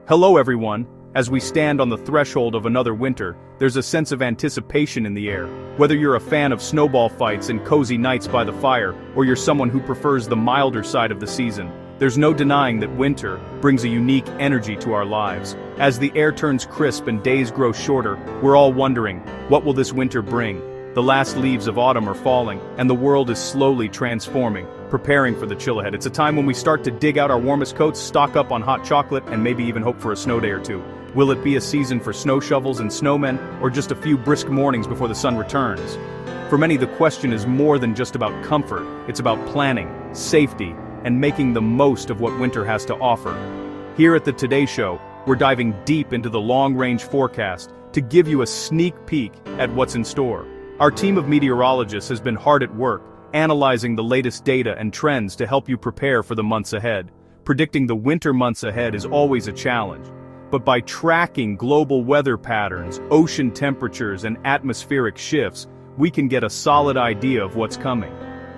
Hello everyone! As we stand on the threshold of another winter, there's a sense of anticipation in the air. Whether you're a fan of snowball fights and cozy nights by the fire, or you're someone who prefers the milder side of the season, there's no denying that winter brings a unique energy to our lives. As the air turns crisp and days grow shorter, we're all wondering, what will this winter bring? The last leaves of autumn are falling, and the world is slowly transforming, preparing for the chill ahead. It's a time when we start to dig out our warmest coats, stock up on hot chocolate, and maybe even hope for a snow day or two. Will it be a season for snow shovels and snowmen, or just a few brisk mornings before the sun returns? For many, the question is more than just about comfort. It's about planning, safety, and making the most of what winter has to offer. Here at the Today Show, we're diving deep into the long-range forecast to give you a sneak peek at what's in store. Our team of meteorologists has been hard at work, analyzing the latest data and trends to help you prepare for the months ahead. Predicting the winter months ahead is always a challenge, but by tracking global weather patterns, ocean temperatures, and atmospheric shifts, we can get a solid idea of what's coming.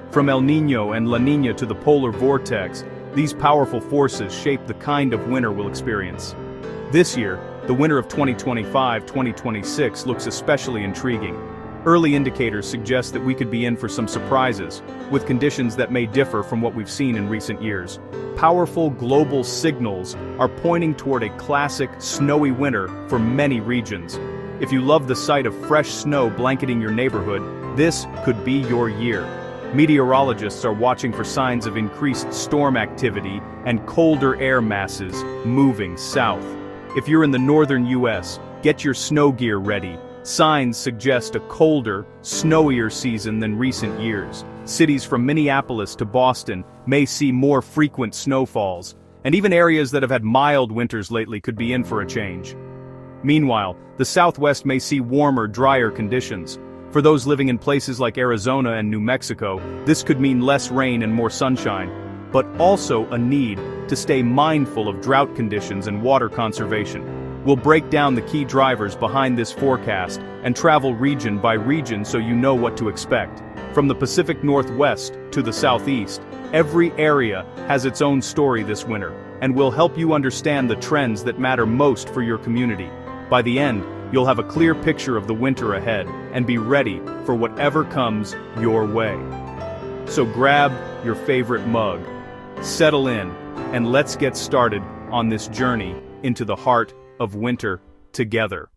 From El Niño and La Niña to the polar vortex, these powerful forces shape the kind of winter we'll experience. This year, the winter of 2025-2026 looks especially intriguing. Early indicators suggest that we could be in for some surprises, with conditions that may differ from what we've seen in recent years. Powerful global signals are pointing toward a classic snowy winter for many regions. If you love the sight of fresh snow blanketing your neighborhood, this could be your year. Meteorologists are watching for signs of increased storm activity and colder air masses moving south. If you're in the northern U.S., get your snow gear ready. Signs suggest a colder, snowier season than recent years. Cities from Minneapolis to Boston may see more frequent snowfalls, and even areas that have had mild winters lately could be in for a change. Meanwhile, the Southwest may see warmer, drier conditions. For those living in places like Arizona and New Mexico, this could mean less rain and more sunshine, but also a need to stay mindful of drought conditions and water conservation. We'll break down the key drivers behind this forecast and travel region by region so you know what to expect. From the Pacific Northwest to the Southeast, every area has its own story this winter, and will help you understand the trends that matter most for your community. By the end, you'll have a clear picture of the winter ahead and be ready for whatever comes your way. So grab your favorite mug, settle in, and let's get started on this journey into the heart of winter together.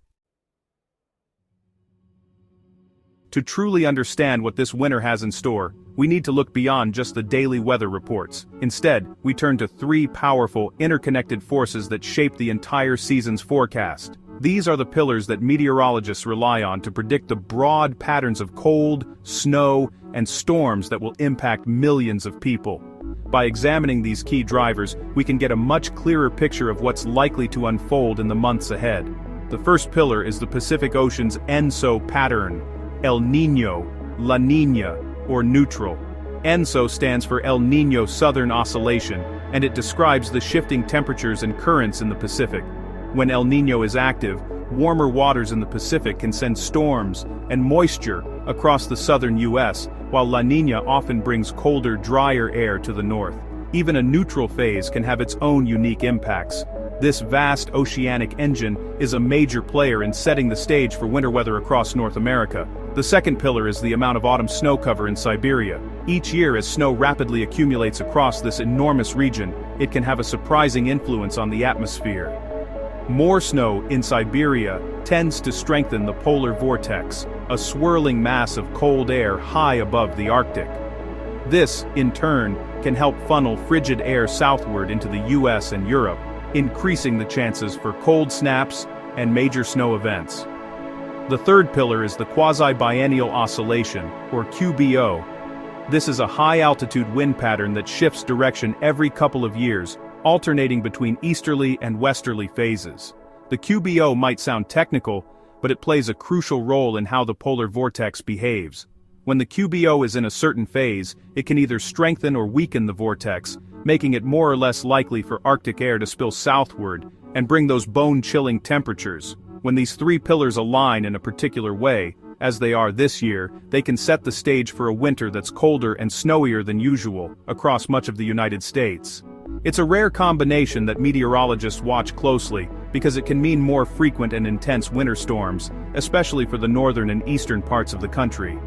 To truly understand what this winter has in store, we need to look beyond just the daily weather reports. Instead, we turn to three powerful, interconnected forces that shape the entire season's forecast. These are the pillars that meteorologists rely on to predict the broad patterns of cold, snow, and storms that will impact millions of people. By examining these key drivers, we can get a much clearer picture of what's likely to unfold in the months ahead. The first pillar is the Pacific Ocean's ENSO pattern, El Niño, La Niña, or neutral. ENSO stands for El Niño Southern Oscillation, and it describes the shifting temperatures and currents in the Pacific. When El Niño is active, warmer waters in the Pacific can send storms and moisture across the southern U.S., while La Niña often brings colder, drier air to the north. Even a neutral phase can have its own unique impacts. This vast oceanic engine is a major player in setting the stage for winter weather across North America. The second pillar is the amount of autumn snow cover in Siberia. Each year, as snow rapidly accumulates across this enormous region, it can have a surprising influence on the atmosphere. More snow in Siberia tends to strengthen the polar vortex, a swirling mass of cold air high above the Arctic. This, in turn, can help funnel frigid air southward into the US and Europe, increasing the chances for cold snaps and major snow events. The third pillar is the quasi-biennial oscillation, or QBO. This is a high-altitude wind pattern that shifts direction every couple of years, alternating between easterly and westerly phases. The QBO might sound technical, but it plays a crucial role in how the polar vortex behaves. When the QBO is in a certain phase, it can either strengthen or weaken the vortex, making it more or less likely for Arctic air to spill southward and bring those bone-chilling temperatures. When these three pillars align in a particular way, as they are this year, they can set the stage for a winter that's colder and snowier than usual across much of the United States. It's a rare combination that meteorologists watch closely, because it can mean more frequent and intense winter storms, especially for the northern and eastern parts of the country.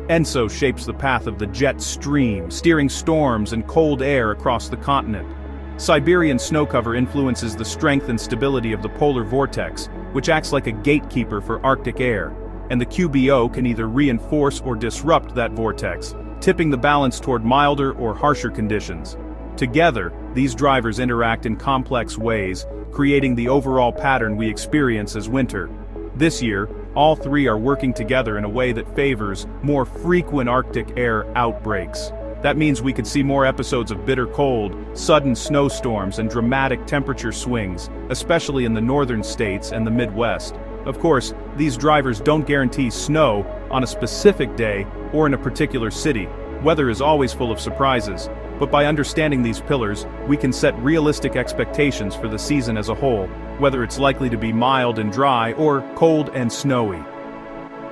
ENSO shapes the path of the jet stream, steering storms and cold air across the continent. Siberian snow cover influences the strength and stability of the polar vortex, which acts like a gatekeeper for Arctic air, and the QBO can either reinforce or disrupt that vortex, tipping the balance toward milder or harsher conditions. Together, these drivers interact in complex ways, creating the overall pattern we experience as winter. This year, all three are working together in a way that favors more frequent Arctic air outbreaks. That means we could see more episodes of bitter cold, sudden snowstorms and dramatic temperature swings, especially in the northern states and the Midwest. Of course, these drivers don't guarantee snow on a specific day or in a particular city. Weather is always full of surprises, but by understanding these pillars, we can set realistic expectations for the season as a whole, whether it's likely to be mild and dry or cold and snowy.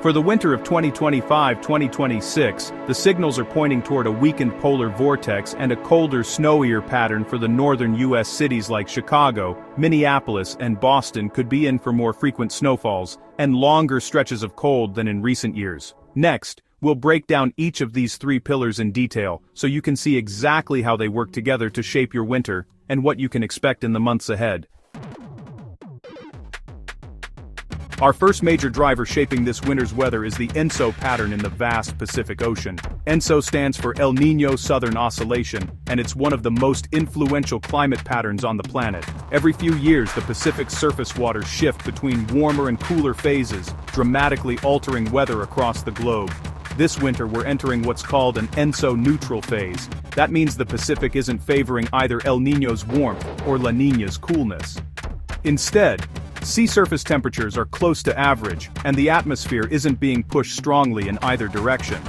For the winter of 2025-2026, the signals are pointing toward a weakened polar vortex and a colder, snowier pattern for the northern U.S. cities like Chicago, Minneapolis, and Boston could be in for more frequent snowfalls and longer stretches of cold than in recent years. Next, we'll break down each of these three pillars in detail so you can see exactly how they work together to shape your winter and what you can expect in the months ahead. Our first major driver shaping this winter's weather is the ENSO pattern in the vast Pacific Ocean. ENSO stands for El Niño Southern Oscillation, and it's one of the most influential climate patterns on the planet. Every few years, the Pacific's surface waters shift between warmer and cooler phases, dramatically altering weather across the globe. This winter we're entering what's called an ENSO neutral phase. That means the Pacific isn't favoring either El Niño's warmth or La Niña's coolness. Instead, sea surface temperatures are close to average, and the atmosphere isn't being pushed strongly in either direction.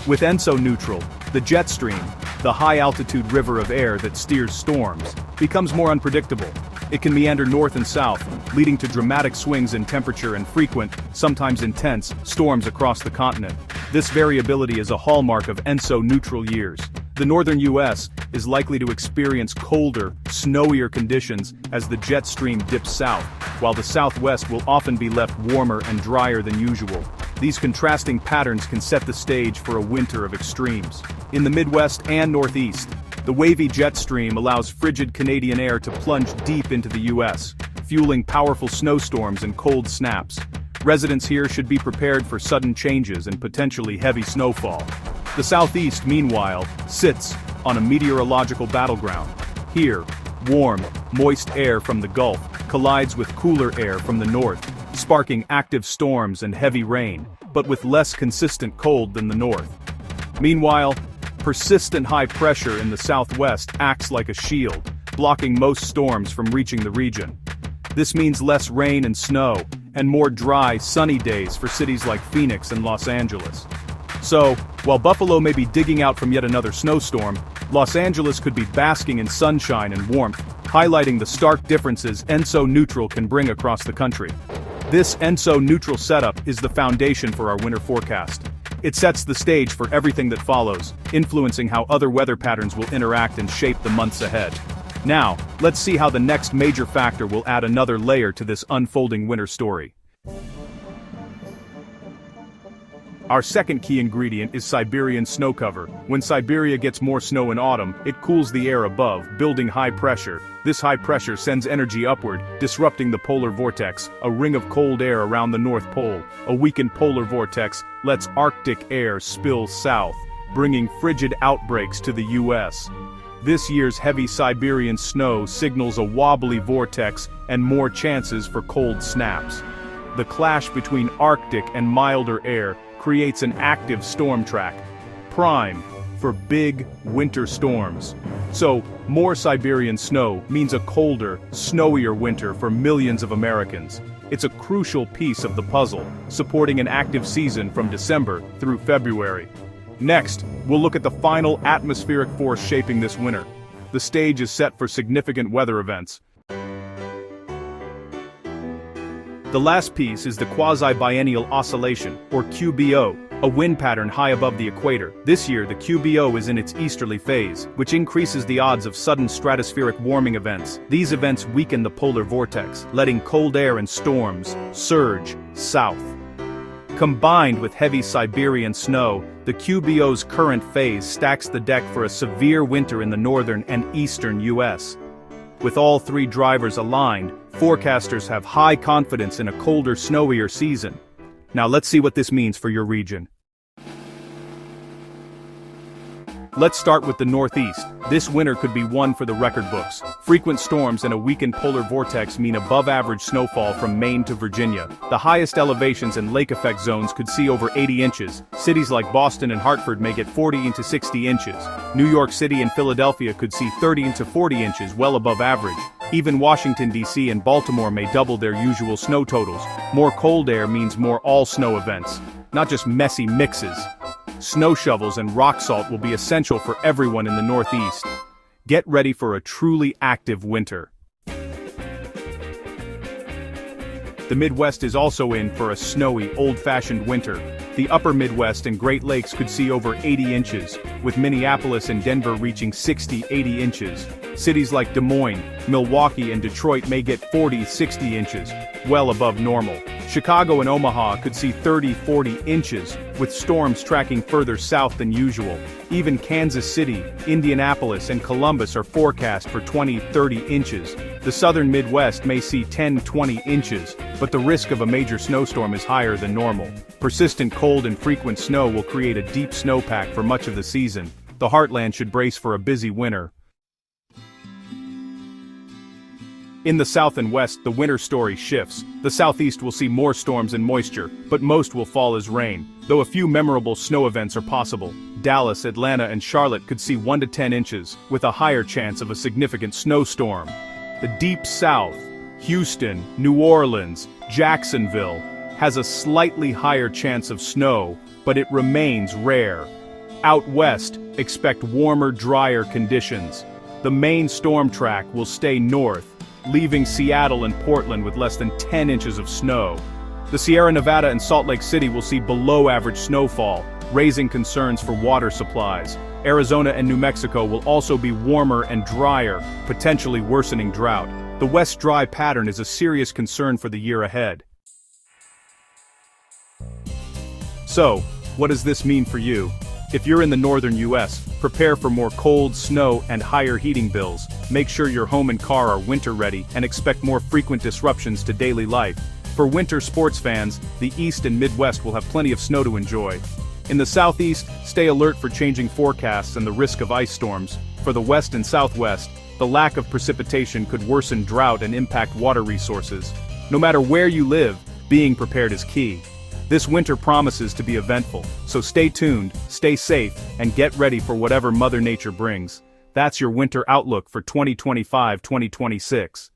With ENSO neutral, the jet stream, the high-altitude river of air that steers storms, becomes more unpredictable. It can meander north and south, leading to dramatic swings in temperature and frequent, sometimes intense, storms across the continent. This variability is a hallmark of ENSO neutral years. The northern U.S. is likely to experience colder, snowier conditions as the jet stream dips south, while the southwest will often be left warmer and drier than usual. These contrasting patterns can set the stage for a winter of extremes. In the Midwest and Northeast, the wavy jet stream allows frigid Canadian air to plunge deep into the U.S., fueling powerful snowstorms and cold snaps. Residents here should be prepared for sudden changes and potentially heavy snowfall. The Southeast, meanwhile, sits on a meteorological battleground. Here, warm, moist air from the Gulf collides with cooler air from the north, sparking active storms and heavy rain, but with less consistent cold than the north. Meanwhile, persistent high pressure in the southwest acts like a shield, blocking most storms from reaching the region. This means less rain and snow, and more dry, sunny days for cities like Phoenix and Los Angeles. So, while Buffalo may be digging out from yet another snowstorm, Los Angeles could be basking in sunshine and warmth, highlighting the stark differences ENSO neutral can bring across the country. This ENSO neutral setup is the foundation for our winter forecast. It sets the stage for everything that follows, influencing how other weather patterns will interact and shape the months ahead. Now, let's see how the next major factor will add another layer to this unfolding winter story. Our second key ingredient is Siberian snow cover. When Siberia gets more snow in autumn, it cools the air above, building high pressure. This high pressure sends energy upward, disrupting the polar vortex, a ring of cold air around the North Pole. A weakened polar vortex lets Arctic air spill south, bringing frigid outbreaks to the U.S. This year's heavy Siberian snow signals a wobbly vortex and more chances for cold snaps. The clash between Arctic and milder air creates an active storm track, prime for big winter storms. So, more Siberian snow means a colder, snowier winter for millions of Americans. It's a crucial piece of the puzzle, supporting an active season from December through February. Next, we'll look at the final atmospheric force shaping this winter. The stage is set for significant weather events. The last piece is the quasi-biennial oscillation, or QBO. a wind pattern high above the equator. This year, the QBO is in its easterly phase, which increases the odds of sudden stratospheric warming events. These events weaken the polar vortex, letting cold air and storms surge south. Combined with heavy Siberian snow, the QBO's current phase stacks the deck for a severe winter in the northern and eastern U.S. With all three drivers aligned, forecasters have high confidence in a colder, snowier season. Now let's see what this means for your region. Let's start with the Northeast. This winter could be one for the record books. Frequent storms and a weakened polar vortex mean above-average snowfall from Maine to Virginia. The highest elevations and lake effect zones could see over 80 inches. Cities like Boston and Hartford may get 40 to 60 inches. New York City and Philadelphia could see 30 to 40 inches, well above average. Even Washington, D.C. and Baltimore may double their usual snow totals. More cold air means more all-snow events, not just messy mixes. Snow shovels and rock salt will be essential for everyone in the Northeast. Get ready for a truly active winter. The Midwest is also in for a snowy, old-fashioned winter. The upper Midwest and Great Lakes could see over 80 inches, with Minneapolis and Denver reaching 60-80 inches. Cities like Des Moines, Milwaukee and Detroit may get 40-60 inches, well above normal. Chicago and Omaha could see 30-40 inches, with storms tracking further south than usual. Even Kansas City, Indianapolis and Columbus are forecast for 20-30 inches. The southern Midwest may see 10-20 inches, but the risk of a major snowstorm is higher than normal. Persistent cold and frequent snow will create a deep snowpack for much of the season. The heartland should brace for a busy winter. In the south and west, the winter story shifts. The southeast will see more storms and moisture, but most will fall as rain, though a few memorable snow events are possible. Dallas, Atlanta and Charlotte could see 1 to 10 inches, with a higher chance of a significant snowstorm. The deep south, Houston, New Orleans, Jacksonville, has a slightly higher chance of snow, but it remains rare. Out west, expect warmer, drier conditions. The main storm track will stay north, leaving Seattle and Portland with less than 10 inches of snow. The Sierra Nevada and Salt Lake City will see below-average snowfall, raising concerns for water supplies. Arizona and New Mexico will also be warmer and drier, potentially worsening drought. The west dry pattern is a serious concern for the year ahead. So, what does this mean for you? If you're in the northern U.S., prepare for more cold, snow, and higher heating bills. Make sure your home and car are winter-ready and expect more frequent disruptions to daily life. For winter sports fans, the East and Midwest will have plenty of snow to enjoy. In the Southeast, stay alert for changing forecasts and the risk of ice storms. For the West and Southwest, the lack of precipitation could worsen drought and impact water resources. No matter where you live, being prepared is key. This winter promises to be eventful, so stay tuned, stay safe, and get ready for whatever Mother Nature brings. That's your winter outlook for 2025-2026.